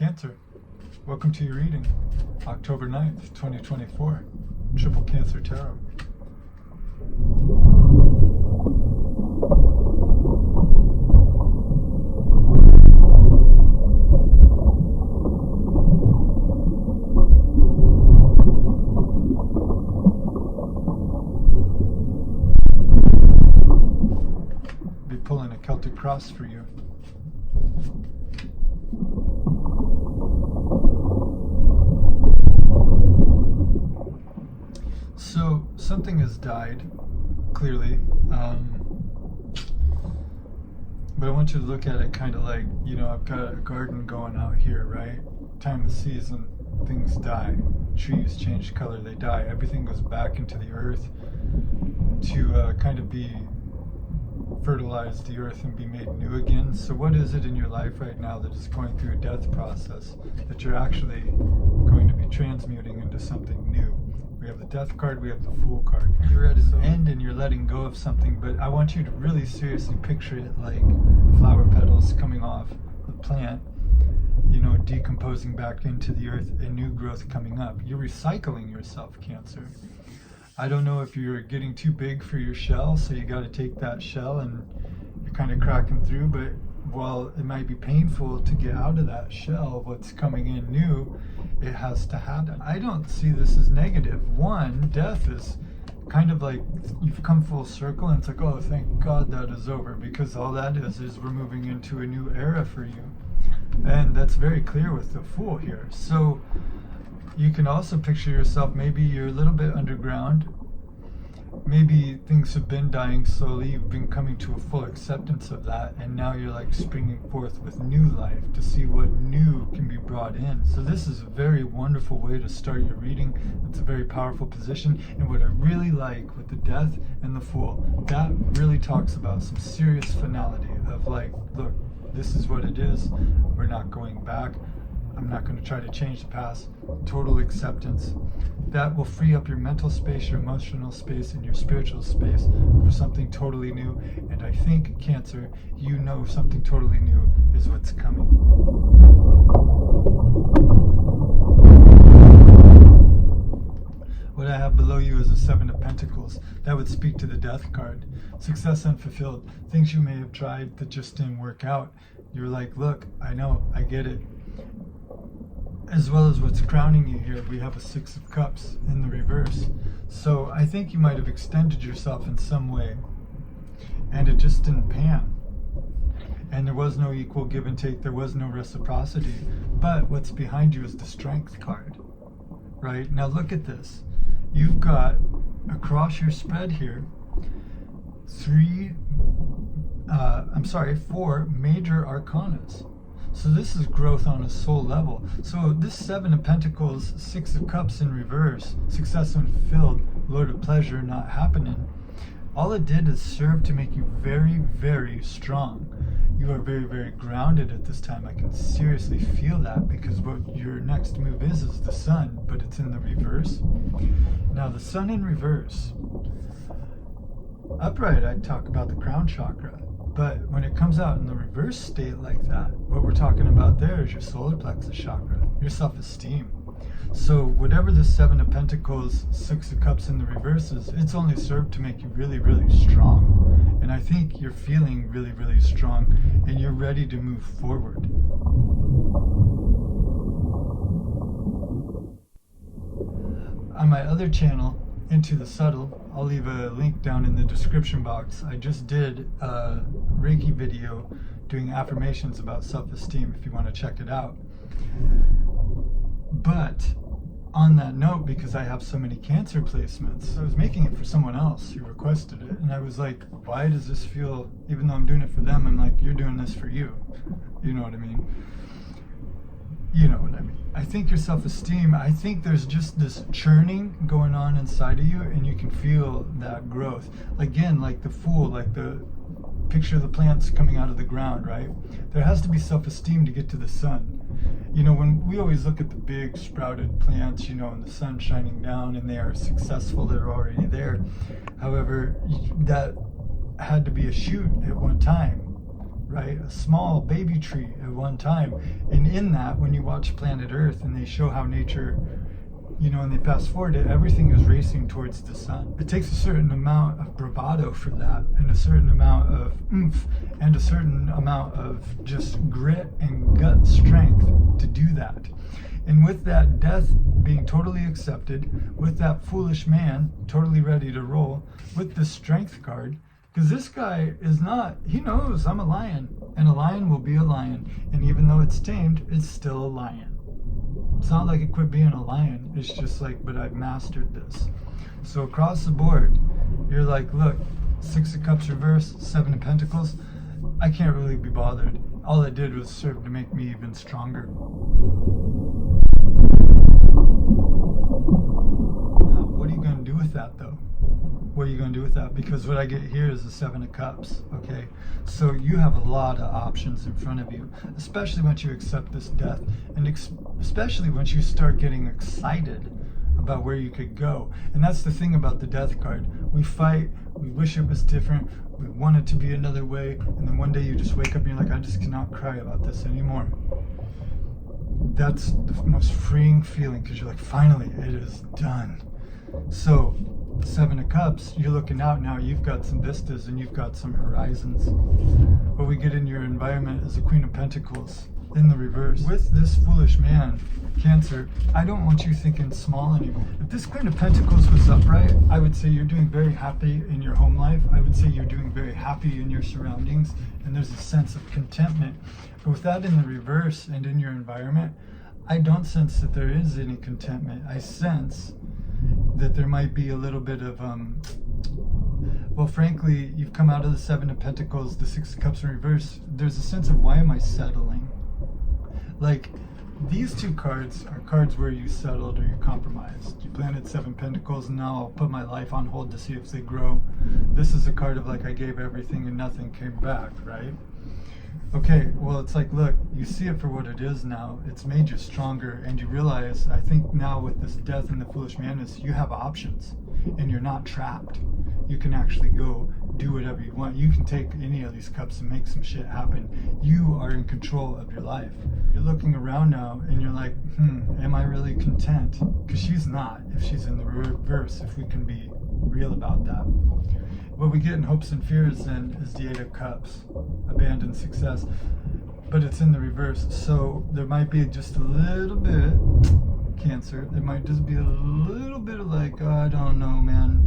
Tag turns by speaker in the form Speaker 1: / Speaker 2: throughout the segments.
Speaker 1: Cancer, welcome to your reading, October 9th, 2024, Triple Cancer Tarot. Be pulling a Celtic Cross for you. So something has died, clearly, but I want you to look at it kind of like, I've got a garden going out here, right? Time of season, things die. Trees change color, they die. Everything goes back into the earth to kind of be fertilize the earth and be made new again. So what is it in your life right now that is going through a death process that you're actually going to be transmuting into something new? We have the Death card, we have the Fool card. You're at an end and you're letting go of something, but I want you to really seriously picture it like flower petals coming off the plant, decomposing back into the earth and new growth coming up. You're recycling yourself, Cancer. I don't know if you're getting too big for your shell, so you got to take that shell and you're kind of cracking through, but while it might be painful to get out of that shell, what's coming in new, it has to happen. I don't see this as negative. One, death is kind of like you've come full circle and it's like, oh, thank God that is over, because all that is we're moving into a new era for you. And that's very clear with the Fool here. So you can also picture yourself, maybe you're a little bit underground. Maybe things have been dying slowly, you've been coming to a full acceptance of that, and now you're like springing forth with new life to see what new can be brought in. So this is a very wonderful way to start your reading. It's a very powerful position, and what I really like with the Death and the Fool, that really talks about some serious finality of like, look, this is what it is, we're not going back. I'm not going to try to change the past. Total acceptance. That will free up your mental space, your emotional space, and your spiritual space for something totally new. And I think, Cancer, you know something totally new is what's coming. What I have below you is a Seven of Pentacles. That would speak to the Death card. Success unfulfilled. Things you may have tried that just didn't work out. You're like, look, I know, I get it. As well as what's crowning you here, we have a Six of Cups in the reverse. So I think you might have extended yourself in some way, and it just didn't pan. And there was no equal give and take, there was no reciprocity. But what's behind you is the Strength card, right? Now look at this. You've got, across your spread here, four major arcanas. So this is growth on a soul level. So this Seven of Pentacles, Six of Cups in reverse, success unfulfilled, load of pleasure not happening. All it did is serve to make you very, very strong. You are very, very grounded at this time. I can seriously feel that, because what your next move is the Sun, but it's in the reverse. Now the Sun in reverse, upright I'd talk about the crown chakra. But when it comes out in the reverse state like that, what we're talking about there is your solar plexus chakra, your self-esteem. So whatever the Seven of Pentacles, Six of Cups in the reverse is, it's only served to make you really, really strong. And I think you're feeling really, really strong, and you're ready to move forward. On my other channel, Into the Subtle, I'll leave a link down in the description box. I just did a Reiki video doing affirmations about self-esteem if you want to check it out. But on that note, because I have so many Cancer placements, I was making it for someone else who requested it, and I was like, why does this feel, even though I'm doing it for them, I'm like, you're doing this for you. You know what I mean? You know what I mean. I think your self-esteem, I think there's just this churning going on inside of you, and you can feel that growth. Again, like the Fool, like the picture of the plants coming out of the ground, right? There has to be self-esteem to get to the sun. When we always look at the big sprouted plants, and the sun shining down, and they are successful, they're already there. However, that had to be a shoot at one time, right? A small baby tree at one time. And in that, when you watch Planet Earth and they show how nature, and they fast forward it, everything is racing towards the sun. It takes a certain amount of bravado for that, and a certain amount of oomph, and a certain amount of just grit and gut strength to do that. And with that death being totally accepted, with that foolish man totally ready to roll, with the strength card, because this guy is not, he knows I'm a lion, and a lion will be a lion, and even though it's tamed, it's still a lion. It's not like it quit being a lion, it's just like, but I've mastered this. So across the board, you're like, look, 6 of Cups reverse, 7 of Pentacles, I can't really be bothered. All it did was serve to make me even stronger. Now, what are you going to do with that, though? What are you going to do with that? Because what I get here is the 7 of Cups, okay? So you have a lot of options in front of you, especially once you accept this death, and especially once you start getting excited about where you could go. And that's the thing about the death card. We fight, we wish it was different, we want it to be another way, and then one day you just wake up and you're like, I just cannot cry about this anymore. That's the most freeing feeling, because you're like, finally, it is done. So, 7 of Cups, you're looking out now, you've got some vistas and you've got some horizons. What we get in your environment is the Queen of Pentacles in the reverse. With this foolish man, Cancer, I don't want you thinking small anymore. If this Queen of Pentacles was upright, I would say you're doing very happy in your home life. I would say you're doing very happy in your surroundings, and there's a sense of contentment. But with that in the reverse and in your environment, I don't sense that there is any contentment. I sense that there might be a little bit of, well, frankly, you've come out of the 7 of Pentacles, the 6 of Cups in reverse. There's a sense of, why am I settling? Like, these 2 cards are cards where you settled or you compromised. You planted 7 Pentacles, and now I'll put my life on hold to see if they grow. This is a card of like, I gave everything and nothing came back, right? Okay, well, it's like, look, you see it for what it is now. It's made you stronger, and you realize, I think now with this death and the foolish man, is you have options, and you're not trapped. You can actually go do whatever you want. You can take any of these cups and make some shit happen. You are in control of your life. You're looking around now, and you're like, am I really content? Because she's not, if she's in the reverse, if we can be real about that. What we get in hopes and fears then is the 8 of Cups, abandoned success, but it's in the reverse. So there might be just a little bit, Cancer, there might just be a little bit of like, oh, I don't know, man,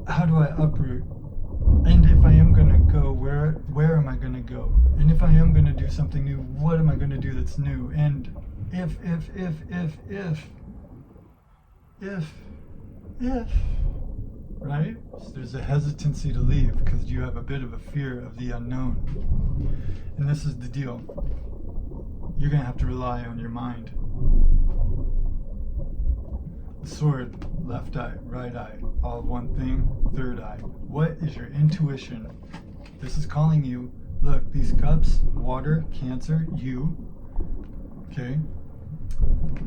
Speaker 1: how do I uproot? And if I am going to go, where am I going to go? And if I am going to do something new, what am I going to do that's new? And if, right? So there's a hesitancy to leave because you have a bit of a fear of the unknown. And this is the deal. You're going to have to rely on your mind. The sword, left eye, right eye, all one thing, third eye. What is your intuition? This is calling you. Look, these cups, water, Cancer, you. Okay?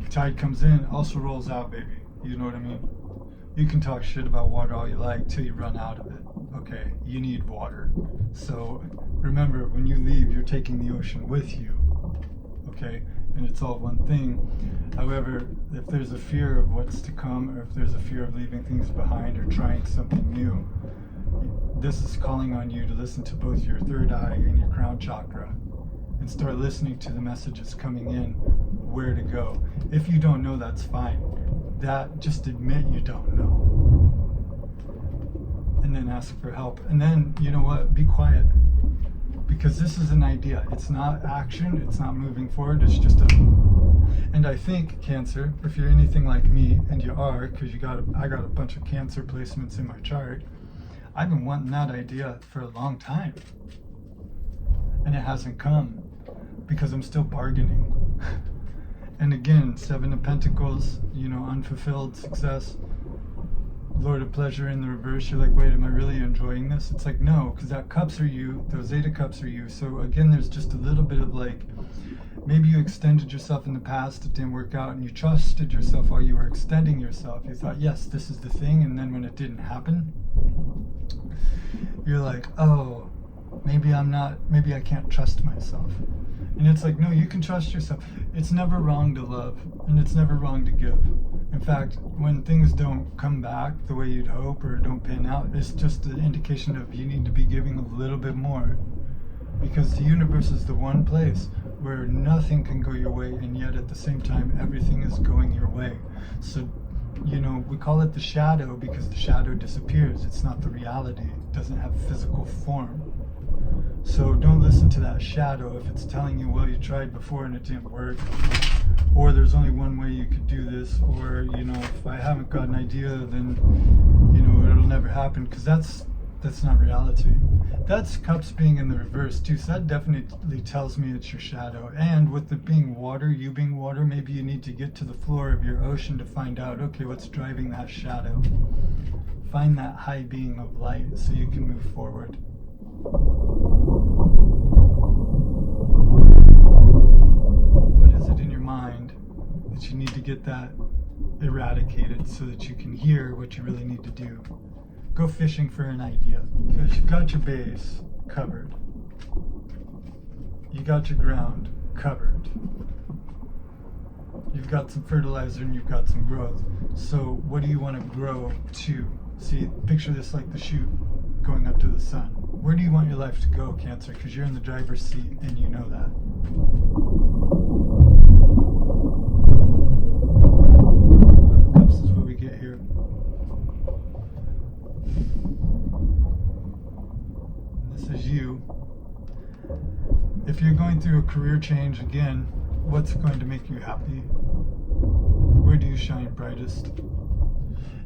Speaker 1: Tide comes in, also rolls out, baby. You know what I mean? You can talk shit about water all you like till you run out of it. Okay, you need water. So remember, when you leave, you're taking the ocean with you. Okay, and it's all one thing. However, if there's a fear of what's to come, or if there's a fear of leaving things behind or trying something new, this is calling on you to listen to both your third eye and your crown chakra and start listening to the messages coming in, where to go. If you don't know, that's fine. That, just admit you don't know. And then ask for help. And then, you know what, be quiet. Because this is an idea. It's not action, it's not moving forward, it's just a... And I think, Cancer, if you're anything like me, and you are, because I got a bunch of Cancer placements in my chart, I've been wanting that idea for a long time. And it hasn't come, because I'm still bargaining. And again, 7 of Pentacles, unfulfilled success. Lord of Pleasure in the reverse. You're like, wait, am I really enjoying this? It's like, no, because that cups are you, those 8 of Cups are you. So again, there's just a little bit of like, maybe you extended yourself in the past, it didn't work out, and you trusted yourself while you were extending yourself. You thought, yes, this is the thing, and then when it didn't happen, you're like, oh, maybe I can't trust myself. And it's like, no, you can trust yourself. It's never wrong to love, and it's never wrong to give. In fact, when things don't come back the way you'd hope or don't pan out, it's just an indication of you need to be giving a little bit more. Because the universe is the one place where nothing can go your way, and yet at the same time, everything is going your way. So, we call it the shadow because the shadow disappears. It's not the reality. It doesn't have physical form. So don't listen to that shadow if it's telling you, well, you tried before and it didn't work, or there's only one way you could do this, or, if I haven't got an idea, then, it'll never happen, because that's not reality. That's cups being in the reverse too, so that definitely tells me it's your shadow. And with it being water, you being water, maybe you need to get to the floor of your ocean to find out, okay, what's driving that shadow? Find that high being of light so you can move forward. What is it in your mind that you need to get that eradicated so that you can hear what you really need to do? Go fishing for an idea, because you've got your base covered. You got your ground covered. You've got some fertilizer and you've got some growth. So what do you want to grow to? See, picture this like the shoot going up to the sun. Where do you want your life to go, Cancer? Because you're in the driver's seat and you know that. Five of Cups is what we get here. This is you. If you're going through a career change again, what's going to make you happy? Where do you shine brightest?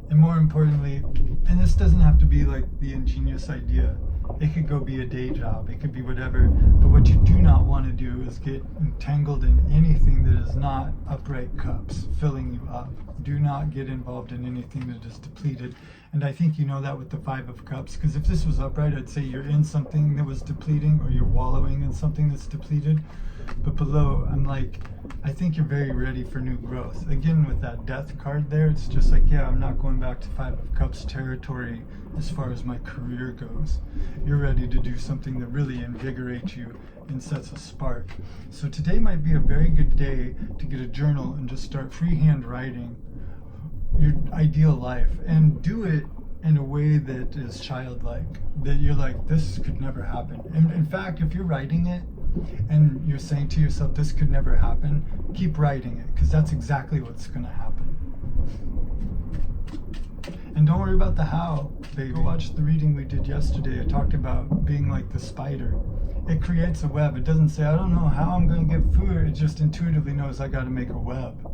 Speaker 1: And more importantly, and this doesn't have to be like the ingenious idea. It could go be a day job. It could be whatever. But what you do not want to do is get entangled in anything that is not upright cups, filling you up. Do not get involved in anything that is depleted. And I think you know that with the Five of Cups, because if this was upright, I'd say you're in something that was depleting, or you're wallowing in something that's depleted. But below, I'm like, I think you're very ready for new growth. Again, with that Death card there, it's just like, yeah, I'm not going back to Five of Cups territory as far as my career goes. You're ready to do something that really invigorates you and sets a spark. So today might be a very good day to get a journal and just start freehand writing your ideal life, and do it in a way that is childlike, that you're like, this could never happen. And in fact, if you're writing it and you're saying to yourself, this could never happen, keep writing it, because that's exactly what's going to happen. And don't worry about the how, baby. Go watch the reading we did yesterday. I talked about being like the spider. It creates a web. It doesn't say, I don't know how I'm going to get food. It just intuitively knows I got to make a web.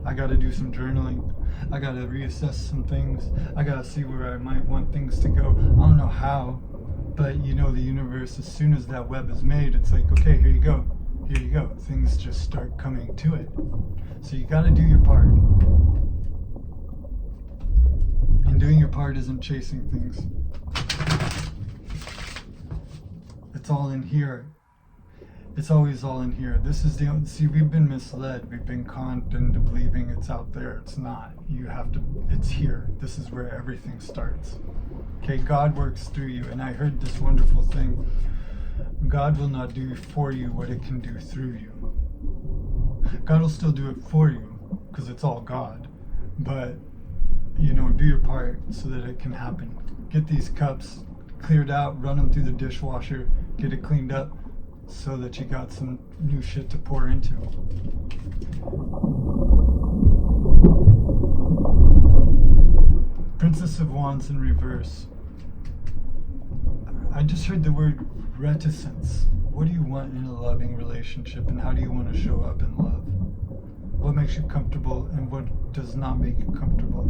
Speaker 1: I got to do some journaling. I got to reassess some things. I got to see where I might want things to go. I don't know how, but the universe, as soon as that web is made, it's like, okay, here you go. Here you go. Things just start coming to it. So you got to do your part. And doing your part isn't chasing things. It's all in here. It's always all in here. This is see, we've been misled. We've been conned into believing it's out there. It's not. It's here. This is where everything starts. Okay, God works through you. And I heard this wonderful thing. God will not do for you what it can do through you. God will still do it for you, because it's all God. But, do your part so that it can happen. Get these cups cleared out, run them through the dishwasher, get it cleaned up, so that you got some new shit to pour into. Princess of Wands in reverse. I just heard the word reticence. What do you want in a loving relationship, and how do you want to show up in love? What makes you comfortable and what does not make you comfortable?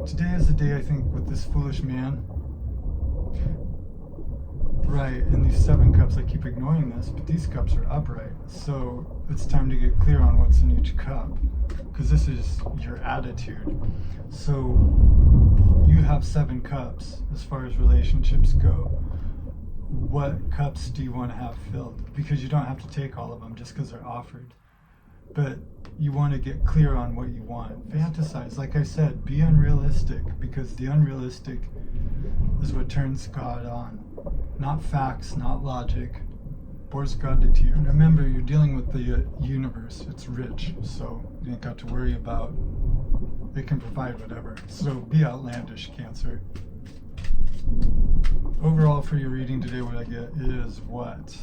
Speaker 1: Today is the day, I think, with this foolish man. Right, and these 7 cups, I keep ignoring this, but these cups are upright. So it's time to get clear on what's in each cup, because this is your attitude. So you have 7 cups as far as relationships go. What cups do you want to have filled? Because you don't have to take all of them just because they're offered. but you want to get clear on what you want. Fantasize, like I said, be unrealistic, because the unrealistic is what turns God on. Not facts, not logic. Bores God to tears. And remember, you're dealing with the universe. It's rich, so you ain't got to worry about. It can provide whatever. So be outlandish, Cancer. Overall, for your reading today, what I get is what?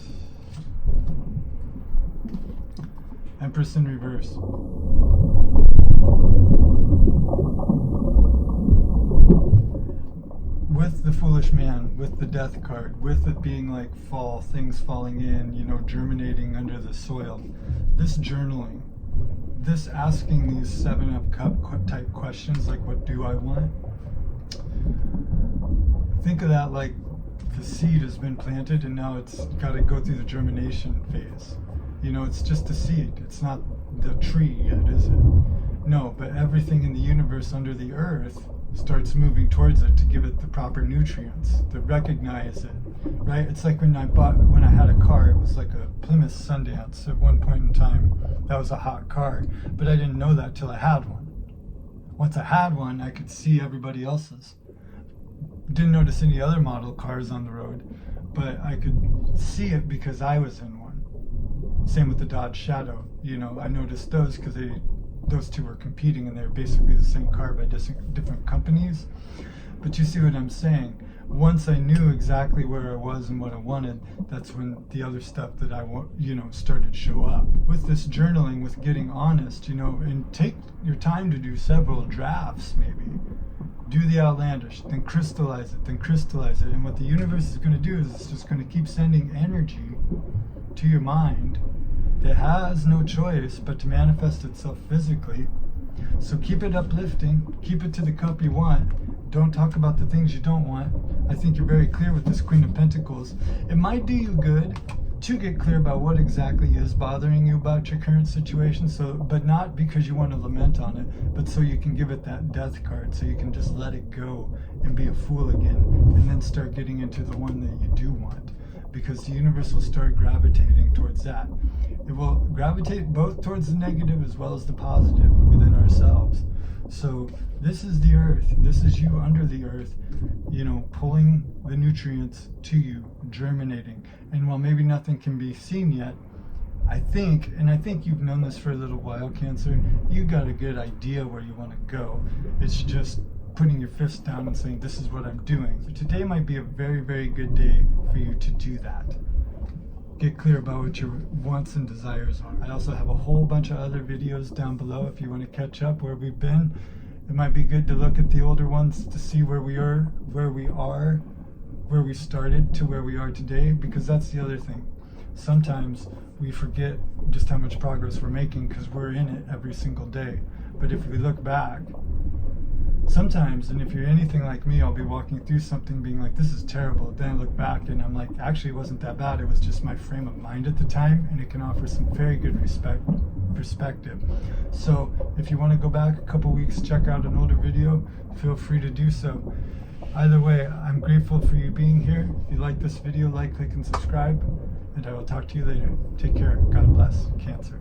Speaker 1: Empress in reverse. With the foolish man, with the death card, with it being like fall, things falling in, you know, germinating under the soil, this journaling, this asking these 7 of Cup type questions, like what do I want? Think of that like the seed has been planted and now it's got to go through the germination phase. You know, it's just a seed. It's not the tree yet, is it? No, but everything in the universe under the earth starts moving towards it to give it the proper nutrients, to recognize it, right? It's like when I had a car, it was like a Plymouth Sundance at one point in time. That was a hot car, but I didn't know that till I had one. Once I had one, I could see everybody else's. Didn't notice any other model cars on the road, but I could see it because I was in one. Same with the Dodge Shadow. You know, I noticed those because those two were competing and they were basically the same car by different companies. But you see what I'm saying? Once I knew exactly where I was and what I wanted, that's when the other stuff that I want, you know, started to show up. With this journaling, with getting honest, you know, and take your time to do several drafts maybe. Do the outlandish, then crystallize it, and what the universe is going to do is it's just going to keep sending energy to your mind that has no choice but to manifest itself physically. So keep it uplifting, keep it to the cup you want. Don't talk about the things you don't want. I think you're very clear with this Queen of Pentacles. It might do you good to get clear about what exactly is bothering you about your current situation, but not because you want to lament on it, but so you can give it that death card, so you can just let it go and be a fool again, and then start getting into the one that you do want, because the universe will start gravitating towards that. It will gravitate both towards the negative as well as the positive within ourselves. So this is the earth, this is you under the earth, you know, pulling the nutrients to you, germinating. And while maybe nothing can be seen yet, I think you've known this for a little while, Cancer, you got a good idea where you want to go. It's just putting your fists down and saying, this is what I'm doing. So today might be a very, very good day for you to do that. Get clear about what your wants and desires are. I also have a whole bunch of other videos down below if you want to catch up where we've been. It might be good to look at the older ones to see where we started to where we are today, because that's the other thing. Sometimes we forget just how much progress we're making because we're in it every single day. But if we look back, sometimes, and if you're anything like me, I'll be walking through something being like, this is terrible. Then I look back and I'm like, actually it wasn't that bad. It was just my frame of mind at the time, and it can offer some very good perspective. So if you want to go back a couple weeks, check out an older video, feel free to do so. Either way, I'm grateful for you being here. If you like this video, like, click, and subscribe, and I will talk to you later. Take care. God bless. Cancer.